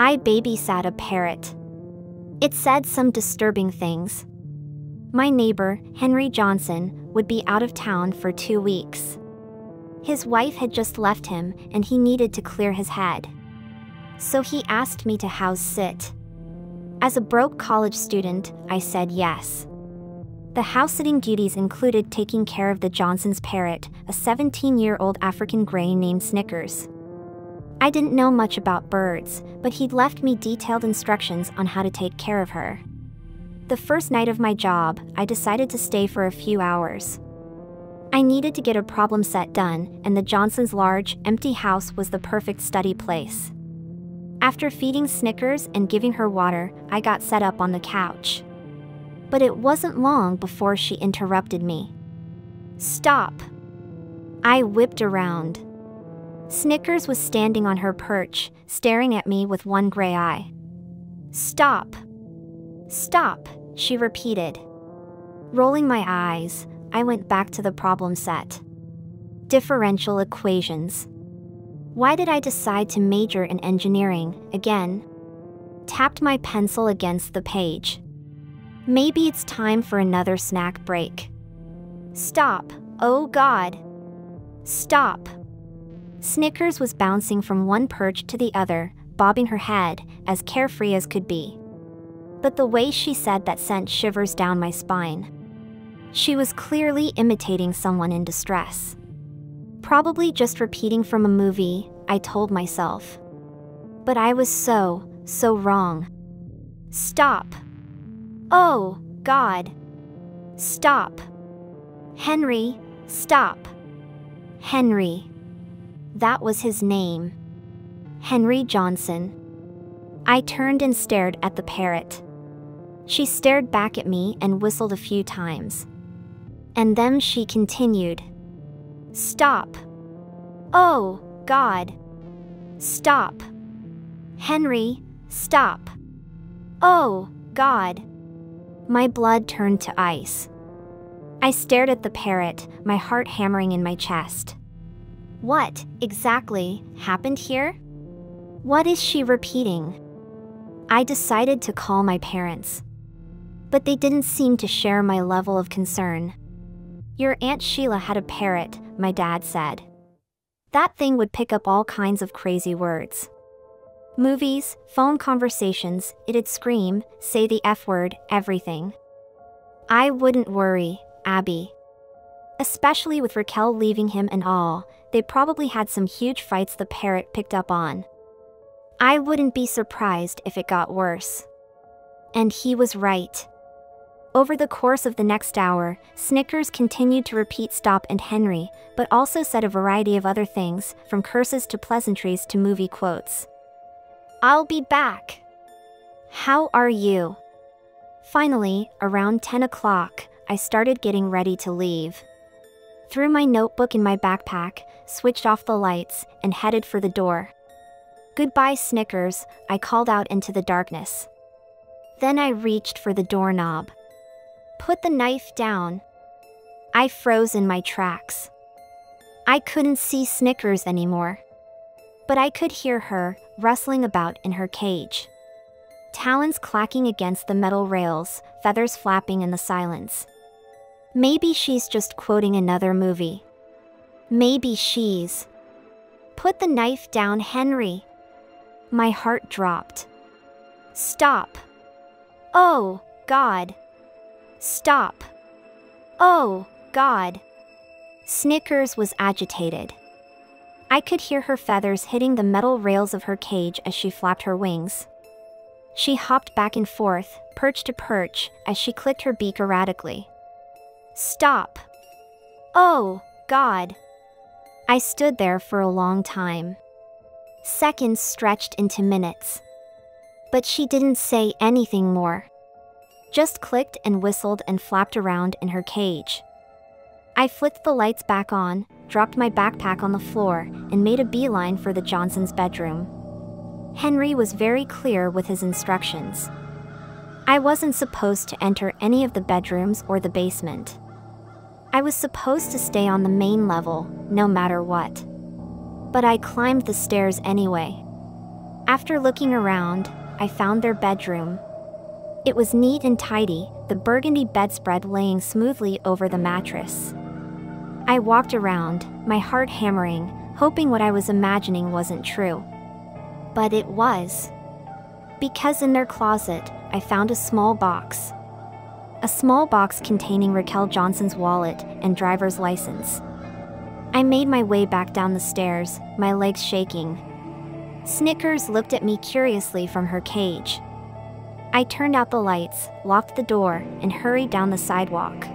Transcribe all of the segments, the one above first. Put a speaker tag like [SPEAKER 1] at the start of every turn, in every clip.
[SPEAKER 1] I babysat a parrot. It said some disturbing things. My neighbor, Henry Johnson, would be out of town for 2 weeks. His wife had just left him and he needed to clear his head. So he asked me to house sit. As a broke college student, I said yes. The house-sitting duties included taking care of the Johnson's parrot, a 17-year-old African gray named Snickers. I didn't know much about birds, but he'd left me detailed instructions on how to take care of her. The first night of my job, I decided to stay for a few hours. I needed to get a problem set done, and the Johnsons' large, empty house was the perfect study place. After feeding Snickers and giving her water, I got set up on the couch. But it wasn't long before she interrupted me. "Stop!" I whipped around. Snickers was standing on her perch, staring at me with one gray eye. "Stop! Stop!" she repeated. Rolling my eyes, I went back to the problem set. Differential equations. Why did I decide to major in engineering again? Tapped my pencil against the page. Maybe it's time for another snack break. "Stop! Oh God! Stop!" Snickers was bouncing from one perch to the other, bobbing her head, as carefree as could be. But the way she said that sent shivers down my spine. She was clearly imitating someone in distress. Probably just repeating from a movie, I told myself. But I was so wrong. "Stop! Oh, God! Stop! Henry, stop! Henry." That was his name. Henry Johnson. I turned and stared at the parrot. She stared back at me and whistled a few times. And then she continued. "Stop! Oh, God! Stop! Henry, stop! Oh, God!" My blood turned to ice. I stared at the parrot, my heart hammering in my chest. What, exactly, happened here? What is she repeating? I decided to call my parents. But they didn't seem to share my level of concern. "Your Aunt Sheila had a parrot," my dad said. "That thing would pick up all kinds of crazy words. Movies, phone conversations, it'd scream, say the F word, everything." I wouldn't worry, Abby. Especially with Raquel leaving him and all, they probably had some huge fights the parrot picked up on. I wouldn't be surprised if it got worse. And he was right. Over the course of the next hour, Snickers continued to repeat "Stop" and "Henry," but also said a variety of other things, from curses to pleasantries to movie quotes. "I'll be back. How are you?" Finally, around 10 o'clock, I started getting ready to leave. Threw my notebook in my backpack, switched off the lights, and headed for the door. "Goodbye, Snickers," I called out into the darkness. Then I reached for the doorknob. "Put the knife down." I froze in my tracks. I couldn't see Snickers anymore. But I could hear her, rustling about in her cage. Talons clacking against the metal rails, feathers flapping in the silence. Maybe she's just quoting another movie. Maybe she's... "Put the knife down, Henry." My heart dropped. "Stop! Oh, God! Stop! Oh, God!" Snickers was agitated. I could hear her feathers hitting the metal rails of her cage as she flapped her wings. She hopped back and forth, perch to perch, as she clicked her beak erratically. "Stop! Oh, God!" I stood there for a long time. Seconds stretched into minutes. But she didn't say anything more. Just clicked and whistled and flapped around in her cage. I flicked the lights back on, dropped my backpack on the floor, and made a beeline for the Johnsons' bedroom. Henry was very clear with his instructions. I wasn't supposed to enter any of the bedrooms or the basement. I was supposed to stay on the main level, no matter what. But I climbed the stairs anyway. After looking around, I found their bedroom. It was neat and tidy, the burgundy bedspread laying smoothly over the mattress. I walked around, my heart hammering, hoping what I was imagining wasn't true. But it was. Because in their closet, I found a small box. A small box containing Raquel Johnson's wallet and driver's license. I made my way back down the stairs, my legs shaking. Snickers looked at me curiously from her cage. I turned out the lights, locked the door, and hurried down the sidewalk.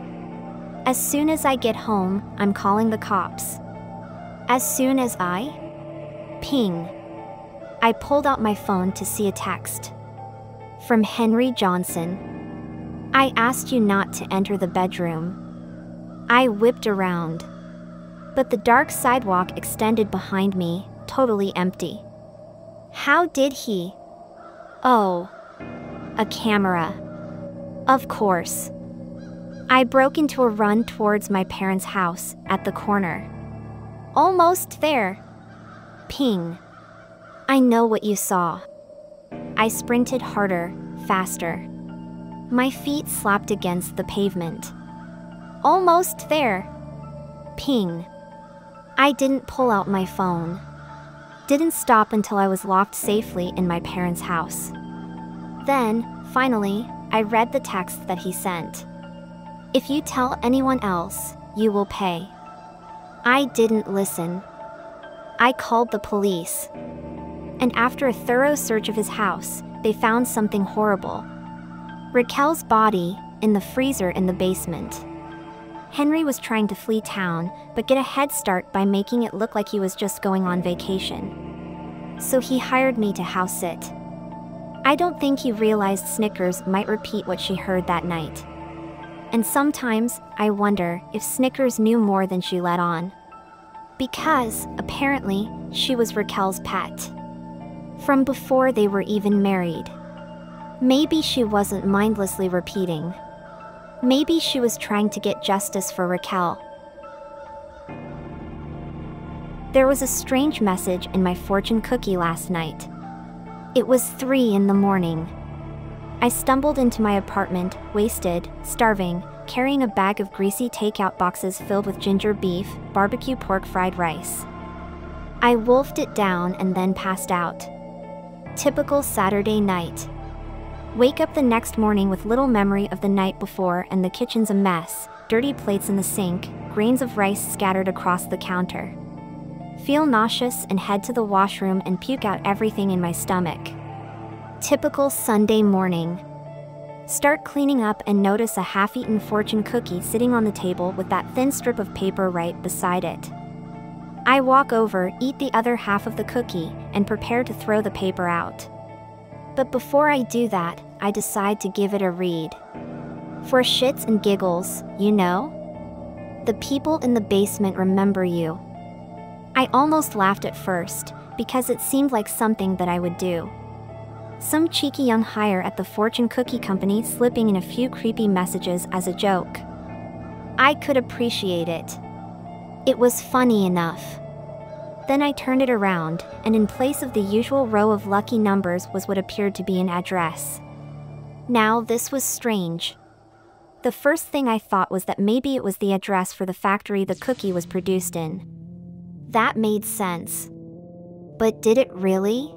[SPEAKER 1] As soon as I get home, I'm calling the cops. As soon as Ping. I pulled out my phone to see a text. From Henry Johnson. I asked you not to enter the bedroom. I whipped around. But the dark sidewalk extended behind me, totally empty. How did he? Oh. A camera. Of course. I broke into a run towards my parents' house, at the corner. Almost there. Ping. I know what you saw. I sprinted harder, faster. My feet slapped against the pavement. Almost there. Ping. I didn't pull out my phone. Didn't stop until I was locked safely in my parents' house. Then, finally, I read the text that he sent. If you tell anyone else, you will pay. I didn't listen. I called the police. And after a thorough search of his house, they found something horrible. Raquel's body, in the freezer in the basement. Henry was trying to flee town, but get a head start by making it look like he was just going on vacation. So he hired me to house sit. I don't think he realized Snickers might repeat what she heard that night. And sometimes, I wonder if Snickers knew more than she let on. Because, apparently, she was Raquel's pet. From before they were even married. Maybe she wasn't mindlessly repeating. Maybe she was trying to get justice for Raquel. There was a strange message in my fortune cookie last night. It was 3 in the morning. I stumbled into my apartment, wasted, starving, carrying a bag of greasy takeout boxes filled with ginger beef, barbecue pork fried rice. I wolfed it down and then passed out. Typical Saturday night. Wake up the next morning with little memory of the night before and the kitchen's a mess, dirty plates in the sink, grains of rice scattered across the counter. Feel nauseous and head to the washroom and puke out everything in my stomach. Typical Sunday morning. Start cleaning up and notice a half-eaten fortune cookie sitting on the table with that thin strip of paper right beside it. I walk over, eat the other half of the cookie, and prepare to throw the paper out. But before I do that, I decide to give it a read. For shits and giggles, you know? The people in the basement remember you. I almost laughed at first, because it seemed like something that I would do. Some cheeky young hire at the fortune cookie company slipping in a few creepy messages as a joke. I could appreciate it. It was funny enough. Then I turned it around, and in place of the usual row of lucky numbers was what appeared to be an address. Now this was strange. The first thing I thought was that maybe it was the address for the factory the cookie was produced in. That made sense. But did it really?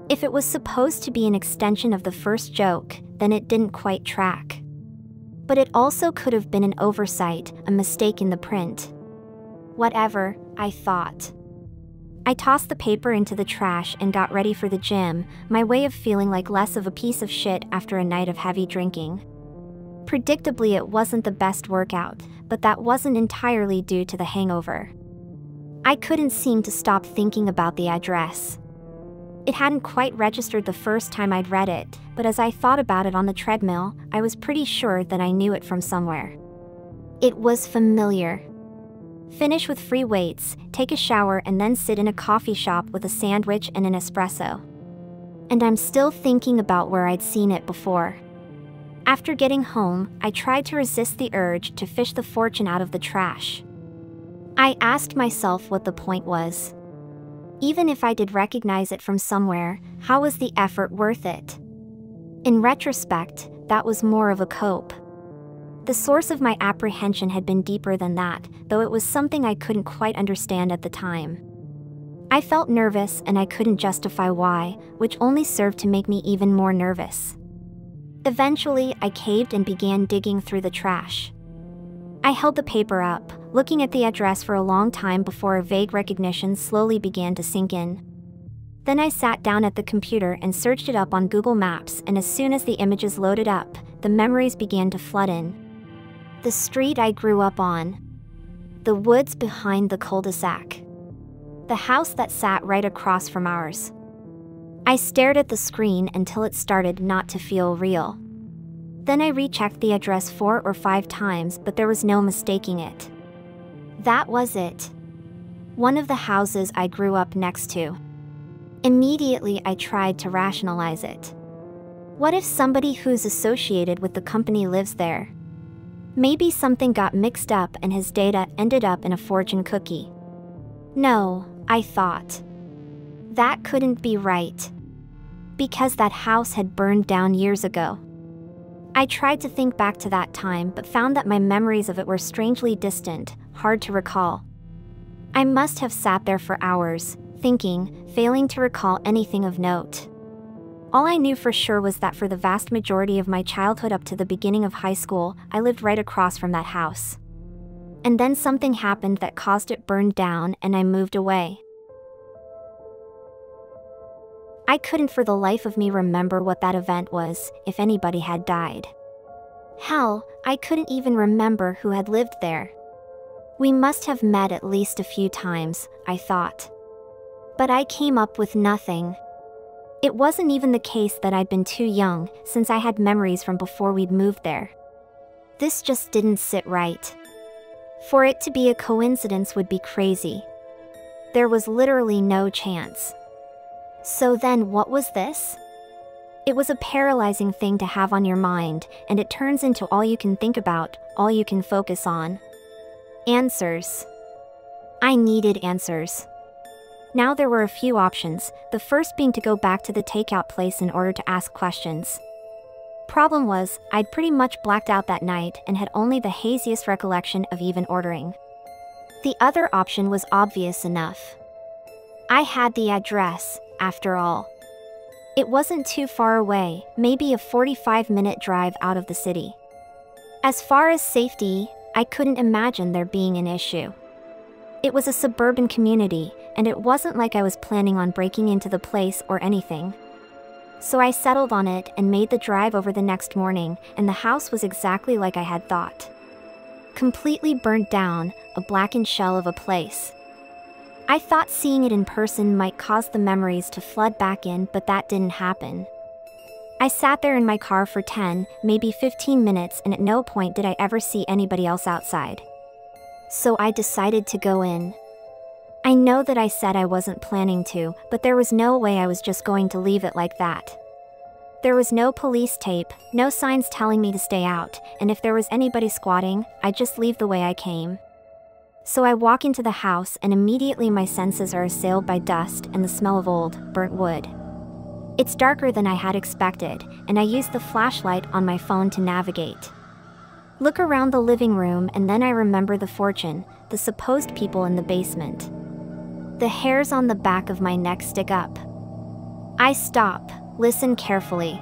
[SPEAKER 1] If it was supposed to be an extension of the first joke, then it didn't quite track. But it also could have been an oversight, a mistake in the print. Whatever, I thought. I tossed the paper into the trash and got ready for the gym, my way of feeling like less of a piece of shit after a night of heavy drinking. Predictably, it wasn't the best workout, but that wasn't entirely due to the hangover. I couldn't seem to stop thinking about the address. It hadn't quite registered the first time I'd read it, but as I thought about it on the treadmill, I was pretty sure that I knew it from somewhere. It was familiar. Finish with free weights, take a shower, and then sit in a coffee shop with a sandwich and an espresso. And I'm still thinking about where I'd seen it before. After getting home, I tried to resist the urge to fish the fortune out of the trash. I asked myself what the point was. Even if I did recognize it from somewhere, how was the effort worth it? In retrospect, that was more of a cope. The source of my apprehension had been deeper than that, though it was something I couldn't quite understand at the time. I felt nervous and I couldn't justify why, which only served to make me even more nervous. Eventually, I caved and began digging through the trash. I held the paper up, looking at the address for a long time before a vague recognition slowly began to sink in. Then I sat down at the computer and searched it up on Google Maps, and as soon as the images loaded up, the memories began to flood in. The street I grew up on. The woods behind the cul-de-sac. The house that sat right across from ours. I stared at the screen until it started not to feel real. Then I rechecked the address 4 or 5 times, but there was no mistaking it. That was it. One of the houses I grew up next to. Immediately I tried to rationalize it. What if somebody who's associated with the company lives there? Maybe something got mixed up and his data ended up in a fortune cookie. No, I thought. That couldn't be right. Because that house had burned down years ago. I tried to think back to that time but found that my memories of it were strangely distant, hard to recall. I must have sat there for hours, thinking, failing to recall anything of note. All I knew for sure was that for the vast majority of my childhood up to the beginning of high school, I lived right across from that house. And then something happened that caused it burned down and I moved away. I couldn't for the life of me remember what that event was, if anybody had died. Hell, I couldn't even remember who had lived there. We must have met at least a few times, I thought. But I came up with nothing. It wasn't even the case that I'd been too young, since I had memories from before we'd moved there. This just didn't sit right. For it to be a coincidence would be crazy. There was literally no chance. So then what was this? It was a paralyzing thing to have on your mind, and it turns into all you can think about, all you can focus on. Answers. I needed answers. Now there were a few options, the first being to go back to the takeout place in order to ask questions. Problem was, I'd pretty much blacked out that night and had only the haziest recollection of even ordering. The other option was obvious enough. I had the address, after all. It wasn't too far away, maybe a 45-minute drive out of the city. As far as safety, I couldn't imagine there being an issue. It was a suburban community, and it wasn't like I was planning on breaking into the place or anything. So I settled on it and made the drive over the next morning, and the house was exactly like I had thought. Completely burnt down, a blackened shell of a place. I thought seeing it in person might cause the memories to flood back in, but that didn't happen. I sat there in my car for 10, maybe 15 minutes, and at no point did I ever see anybody else outside. So I decided to go in. I know that I said I wasn't planning to, but there was no way I was just going to leave it like that. There was no police tape, no signs telling me to stay out, and if there was anybody squatting, I'd just leave the way I came. So I walk into the house and immediately my senses are assailed by dust and the smell of old, burnt wood. It's darker than I had expected, and I use the flashlight on my phone to navigate. Look around the living room and then I remember the fortune, the supposed people in the basement. The hairs on the back of my neck stick up. I stop, listen carefully.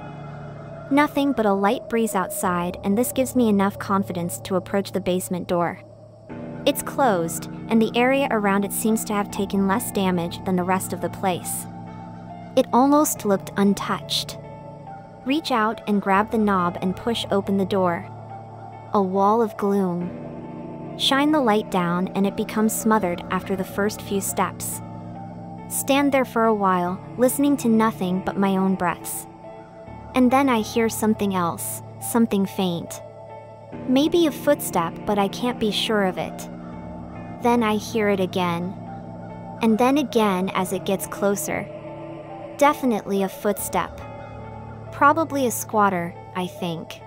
[SPEAKER 1] Nothing but a light breeze outside, and this gives me enough confidence to approach the basement door. It's closed, and the area around it seems to have taken less damage than the rest of the place. It almost looked untouched. Reach out and grab the knob and push open the door. A wall of gloom. Shine the light down and it becomes smothered after the first few steps. Stand there for a while, listening to nothing but my own breaths. And then I hear something else, something faint. Maybe a footstep, but I can't be sure of it. Then I hear it again. And then again as it gets closer. Definitely a footstep. Probably a squatter, I think.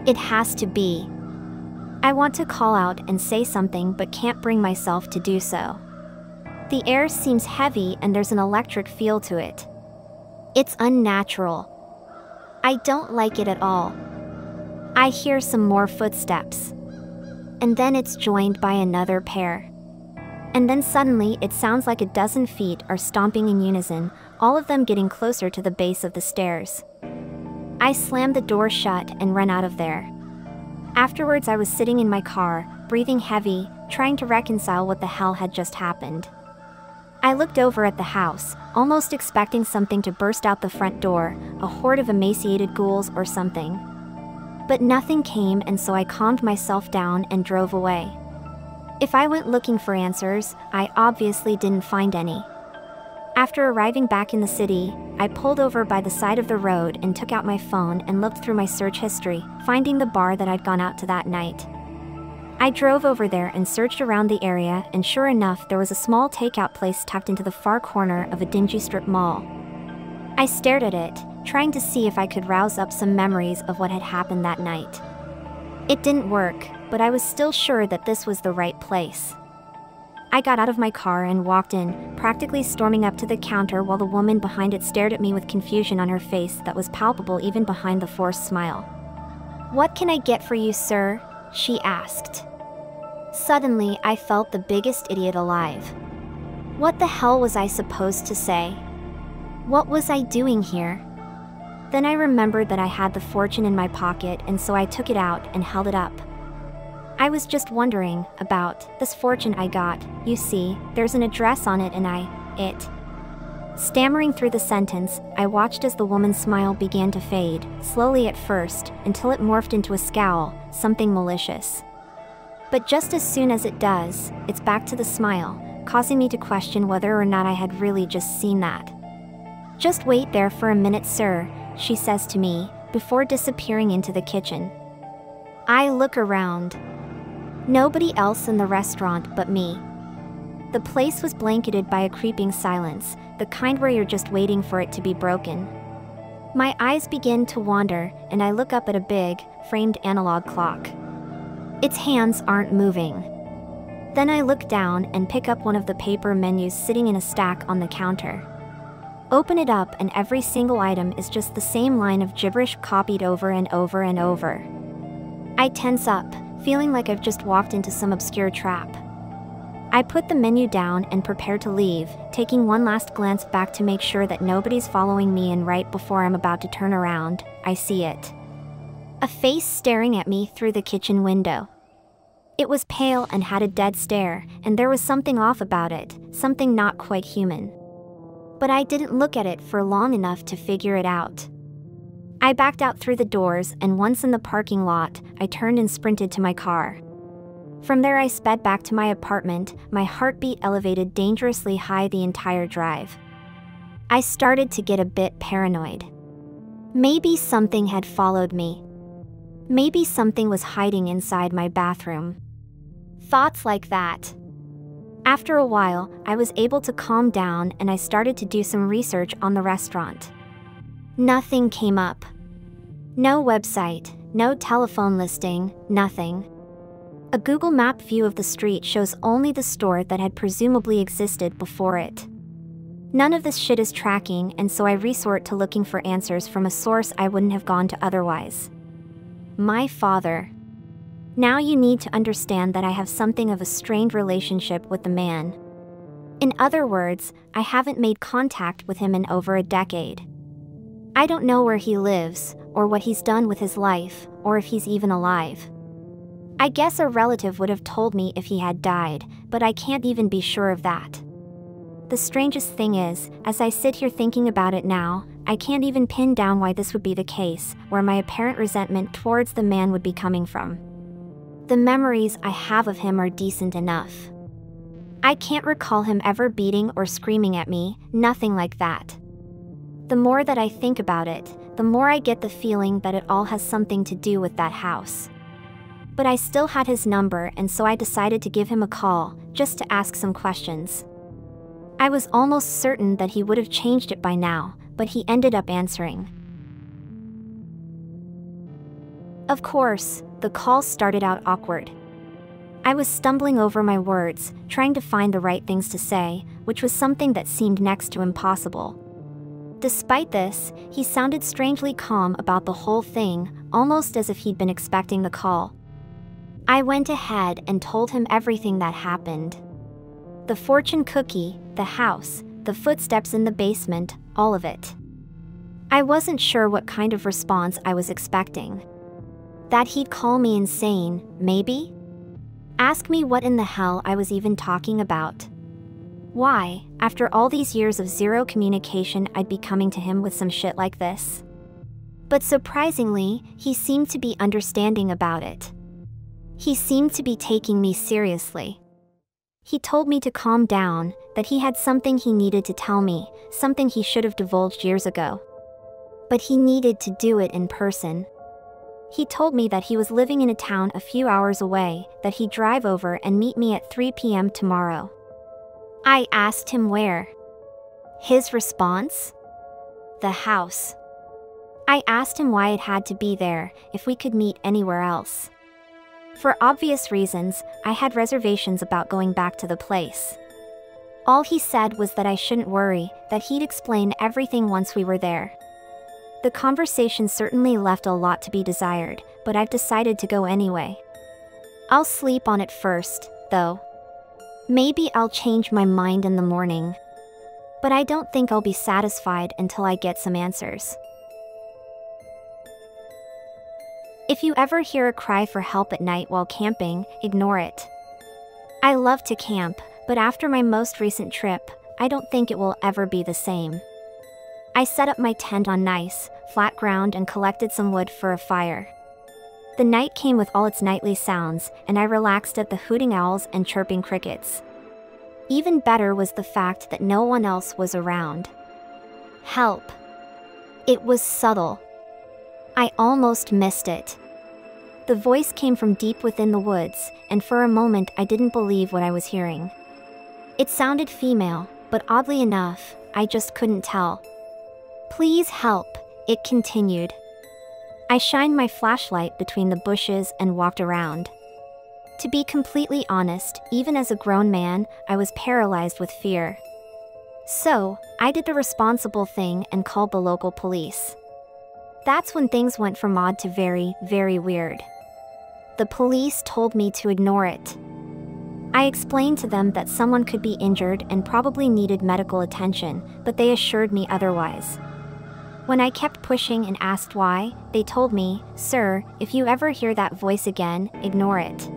[SPEAKER 1] It has to be. I want to call out and say something but can't bring myself to do so. The air seems heavy and there's an electric feel to it. It's unnatural. I don't like it at all. I hear some more footsteps. And then it's joined by another pair. And then suddenly it sounds like a dozen feet are stomping in unison, all of them getting closer to the base of the stairs. I slam the door shut and run out of there. Afterwards, I was sitting in my car, breathing heavy, trying to reconcile what the hell had just happened. I looked over at the house, almost expecting something to burst out the front door, a horde of emaciated ghouls or something. But nothing came, and so I calmed myself down and drove away. If I went looking for answers, I obviously didn't find any. After arriving back in the city, I pulled over by the side of the road and took out my phone and looked through my search history, finding the bar that I'd gone out to that night. I drove over there and searched around the area, and sure enough, there was a small takeout place tucked into the far corner of a dingy strip mall. I stared at it, trying to see if I could rouse up some memories of what had happened that night. It didn't work, but I was still sure that this was the right place. I got out of my car and walked in, practically storming up to the counter while the woman behind it stared at me with confusion on her face that was palpable even behind the forced smile. "What can I get for you, sir?" she asked. Suddenly, I felt the biggest idiot alive. What the hell was I supposed to say? What was I doing here? Then I remembered that I had the fortune in my pocket, and so I took it out and held it up. I was just wondering about this fortune I got. You see, there's an address on it and it. Stammering through the sentence, I watched as the woman's smile began to fade, slowly at first, until it morphed into a scowl, something malicious. But just as soon as it does, it's back to the smile, causing me to question whether or not I had really just seen that. "Just wait there for a minute, sir," she says to me, before disappearing into the kitchen. I look around. Nobody else in the restaurant but me. The place was blanketed by a creeping silence, the kind where you're just waiting for it to be broken. My eyes begin to wander, and I look up at a big, framed analog clock. Its hands aren't moving. Then I look down and pick up one of the paper menus sitting in a stack on the counter. Open it up, and every single item is just the same line of gibberish copied over and over and over. I tense up, feeling like I've just walked into some obscure trap. I put the menu down and prepare to leave, taking one last glance back to make sure that nobody's following me, and right before I'm about to turn around, I see it. A face staring at me through the kitchen window. It was pale and had a dead stare, and there was something off about it, something not quite human. But I didn't look at it for long enough to figure it out. I backed out through the doors, and once in the parking lot, I turned and sprinted to my car. From there I sped back to my apartment, my heartbeat elevated dangerously high the entire drive. I started to get a bit paranoid. Maybe something had followed me. Maybe something was hiding inside my bathroom. Thoughts like that. After a while, I was able to calm down, and I started to do some research on the restaurant. Nothing came up. No website, no telephone listing, nothing. A Google Map view of the street shows only the store that had presumably existed before it. None of this shit is tracking, and so I resort to looking for answers from a source I wouldn't have gone to otherwise. My father. Now you need to understand that I have something of a strained relationship with the man. In other words, I haven't made contact with him in over a decade. I don't know where he lives, or what he's done with his life, or if he's even alive. I guess a relative would have told me if he had died, but I can't even be sure of that. The strangest thing is, as I sit here thinking about it now, I can't even pin down why this would be the case, where my apparent resentment towards the man would be coming from. The memories I have of him are decent enough. I can't recall him ever beating or screaming at me, nothing like that. The more that I think about it, the more I get the feeling that it all has something to do with that house. But I still had his number, and so I decided to give him a call, just to ask some questions. I was almost certain that he would have changed it by now, but he ended up answering. Of course, the call started out awkward. I was stumbling over my words, trying to find the right things to say, which was something that seemed next to impossible. Despite this, he sounded strangely calm about the whole thing, almost as if he'd been expecting the call. I went ahead and told him everything that happened. The fortune cookie, the house, the footsteps in the basement, all of it. I wasn't sure what kind of response I was expecting. That he'd call me insane, maybe? Ask me what in the hell I was even talking about. Why, after all these years of zero communication, I'd be coming to him with some shit like this. But surprisingly, he seemed to be understanding about it. He seemed to be taking me seriously. He told me to calm down, that he had something he needed to tell me, something he should have divulged years ago. But he needed to do it in person. He told me that he was living in a town a few hours away, that he'd drive over and meet me at 3 p.m. tomorrow. I asked him where. His response? The house. I asked him why it had to be there, if we could meet anywhere else. For obvious reasons, I had reservations about going back to the place. All he said was that I shouldn't worry, that he'd explain everything once we were there. The conversation certainly left a lot to be desired, but I've decided to go anyway. I'll sleep on it first, though. Maybe I'll change my mind in the morning. But I don't think I'll be satisfied until I get some answers. If you ever hear a cry for help at night while camping, ignore it. I love to camp, but after my most recent trip, I don't think it will ever be the same. I set up my tent on nice, flat ground and collected some wood for a fire. The night came with all its nightly sounds, and I relaxed at the hooting owls and chirping crickets. Even better was the fact that no one else was around. Help. It was subtle. I almost missed it. The voice came from deep within the woods, and for a moment I didn't believe what I was hearing. It sounded female, but oddly enough, I just couldn't tell. Please help, it continued. I shined my flashlight between the bushes and walked around. To be completely honest, even as a grown man, I was paralyzed with fear. So, I did the responsible thing and called the local police. That's when things went from odd to very, very weird. The police told me to ignore it. I explained to them that someone could be injured and probably needed medical attention, but they assured me otherwise. When I kept pushing and asked why, they told me, "Sir, if you ever hear that voice again, ignore it.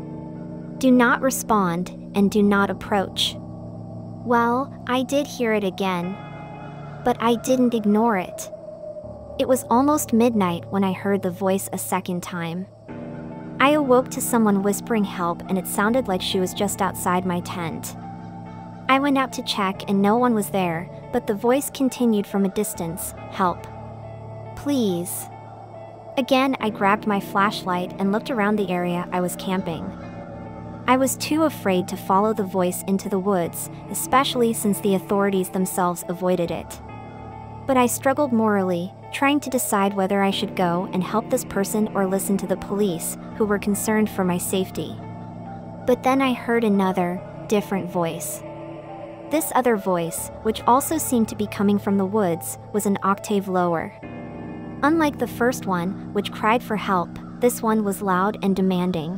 [SPEAKER 1] Do not respond, and do not approach." Well, I did hear it again. But I didn't ignore it. It was almost midnight when I heard the voice a second time. I awoke to someone whispering help, and it sounded like she was just outside my tent. I went out to check and no one was there, but the voice continued from a distance, "Help. Please." Again, I grabbed my flashlight and looked around the area I was camping. I was too afraid to follow the voice into the woods, especially since the authorities themselves avoided it. But I struggled morally, trying to decide whether I should go and help this person or listen to the police, who were concerned for my safety. But then I heard another, different voice. This other voice, which also seemed to be coming from the woods, was an octave lower. Unlike the first one, which cried for help, this one was loud and demanding.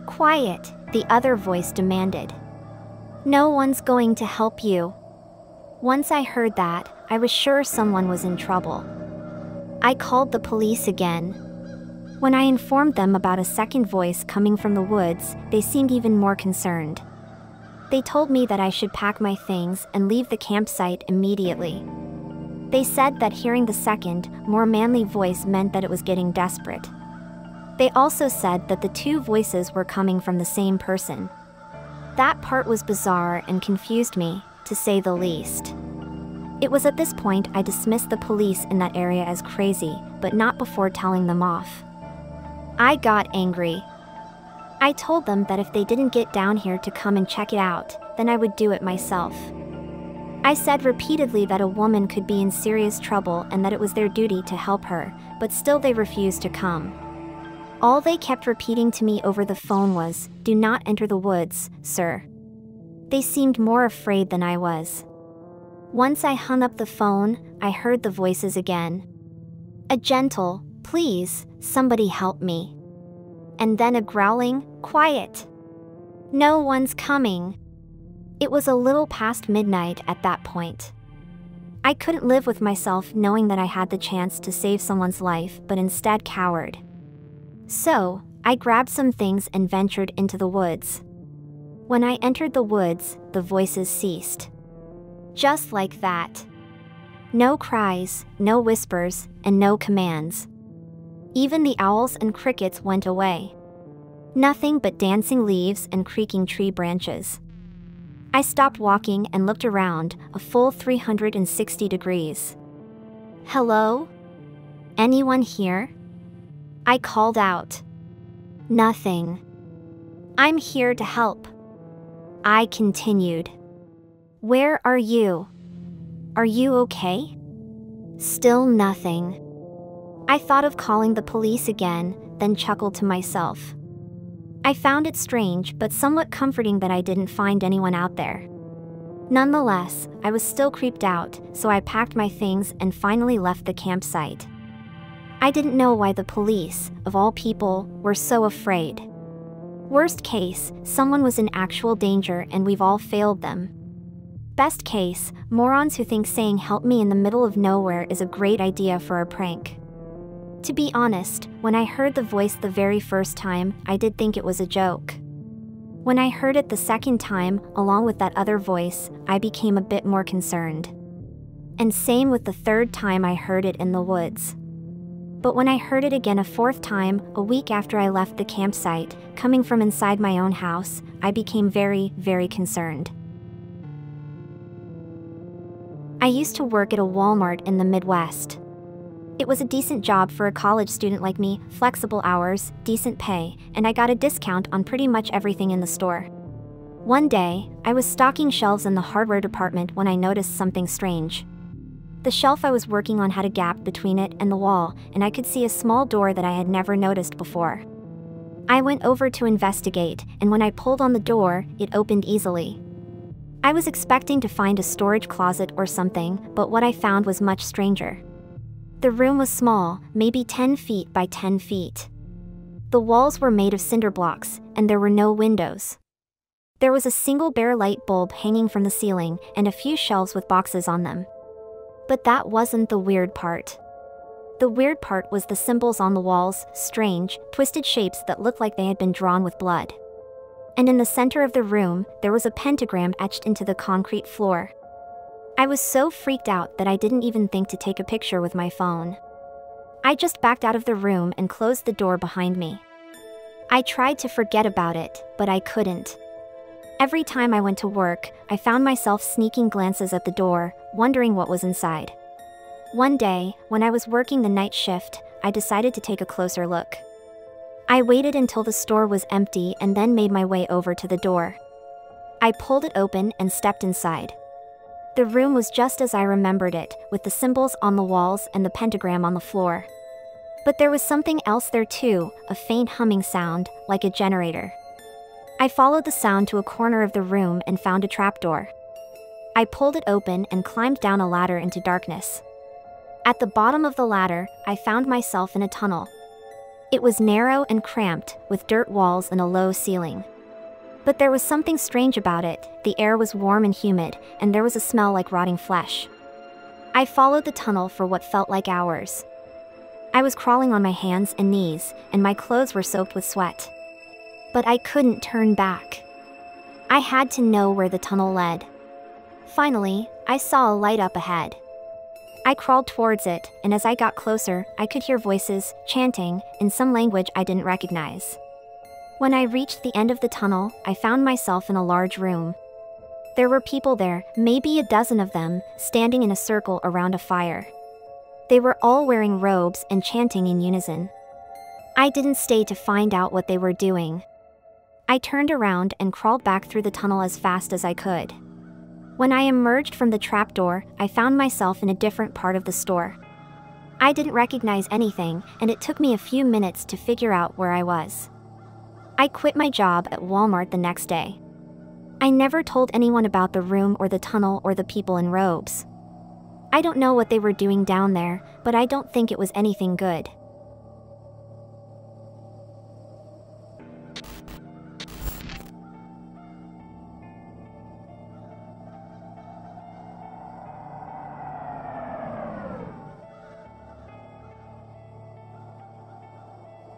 [SPEAKER 1] "Quiet," the other voice demanded. "No one's going to help you." Once I heard that, I was sure someone was in trouble. I called the police again. When I informed them about a second voice coming from the woods, they seemed even more concerned. They told me that I should pack my things and leave the campsite immediately. They said that hearing the second, more manly voice meant that it was getting desperate. They also said that the two voices were coming from the same person. That part was bizarre and confused me, to say the least. It was at this point I dismissed the police in that area as crazy, but not before telling them off. I got angry. I told them that if they didn't get down here to come and check it out, then I would do it myself. I said repeatedly that a woman could be in serious trouble and that it was their duty to help her, but still they refused to come. All they kept repeating to me over the phone was, "Do not enter the woods, sir." They seemed more afraid than I was. Once I hung up the phone, I heard the voices again. A gentle, "Please, somebody help me." And then a growling, "Quiet. No one's coming." It was a little past midnight at that point. I couldn't live with myself knowing that I had the chance to save someone's life but instead cowered. So, I grabbed some things and ventured into the woods. When I entered the woods, the voices ceased. Just like that. No cries, no whispers, and no commands. Even the owls and crickets went away. Nothing but dancing leaves and creaking tree branches. I stopped walking and looked around, a full 360 degrees. "Hello? Anyone here?" I called out. Nothing. "I'm here to help." I continued. "Where are you? Are you okay?" Still nothing. I thought of calling the police again, then chuckled to myself. I found it strange but somewhat comforting that I didn't find anyone out there. Nonetheless, I was still creeped out, so I packed my things and finally left the campsite. I didn't know why the police, of all people, were so afraid. Worst case, someone was in actual danger and we've all failed them. Best case, morons who think saying "help me" in the middle of nowhere is a great idea for a prank. To be honest, when I heard the voice the very first time, I did think it was a joke. When I heard it the second time, along with that other voice, I became a bit more concerned. And same with the third time I heard it in the woods. But when I heard it again a fourth time, a week after I left the campsite, coming from inside my own house, I became very, very concerned. I used to work at a Walmart in the Midwest. It was a decent job for a college student like me, flexible hours, decent pay, and I got a discount on pretty much everything in the store. One day, I was stocking shelves in the hardware department when I noticed something strange. The shelf I was working on had a gap between it and the wall, and I could see a small door that I had never noticed before. I went over to investigate, and when I pulled on the door, it opened easily. I was expecting to find a storage closet or something, but what I found was much stranger. The room was small, maybe 10 feet by 10 feet. The walls were made of cinder blocks, and there were no windows. There was a single bare light bulb hanging from the ceiling, and a few shelves with boxes on them. But that wasn't the weird part. The weird part was the symbols on the walls, strange, twisted shapes that looked like they had been drawn with blood. And in the center of the room, there was a pentagram etched into the concrete floor. I was so freaked out that I didn't even think to take a picture with my phone. I just backed out of the room and closed the door behind me. I tried to forget about it, but I couldn't. Every time I went to work, I found myself sneaking glances at the door, wondering what was inside. One day, when I was working the night shift, I decided to take a closer look. I waited until the store was empty and then made my way over to the door. I pulled it open and stepped inside. The room was just as I remembered it, with the symbols on the walls and the pentagram on the floor. But there was something else there too, a faint humming sound, like a generator. I followed the sound to a corner of the room and found a trapdoor. I pulled it open and climbed down a ladder into darkness. At the bottom of the ladder, I found myself in a tunnel. It was narrow and cramped, with dirt walls and a low ceiling. But there was something strange about it. The air was warm and humid, and there was a smell like rotting flesh. I followed the tunnel for what felt like hours. I was crawling on my hands and knees, and my clothes were soaked with sweat. But I couldn't turn back. I had to know where the tunnel led. Finally, I saw a light up ahead. I crawled towards it, and as I got closer, I could hear voices, chanting, in some language I didn't recognize. When I reached the end of the tunnel, I found myself in a large room. There were people there, maybe a dozen of them, standing in a circle around a fire. They were all wearing robes and chanting in unison. I didn't stay to find out what they were doing. I turned around and crawled back through the tunnel as fast as I could. When I emerged from the trapdoor, I found myself in a different part of the store. I didn't recognize anything, and it took me a few minutes to figure out where I was. I quit my job at Walmart the next day. I never told anyone about the room or the tunnel or the people in robes. I don't know what they were doing down there, but I don't think it was anything good.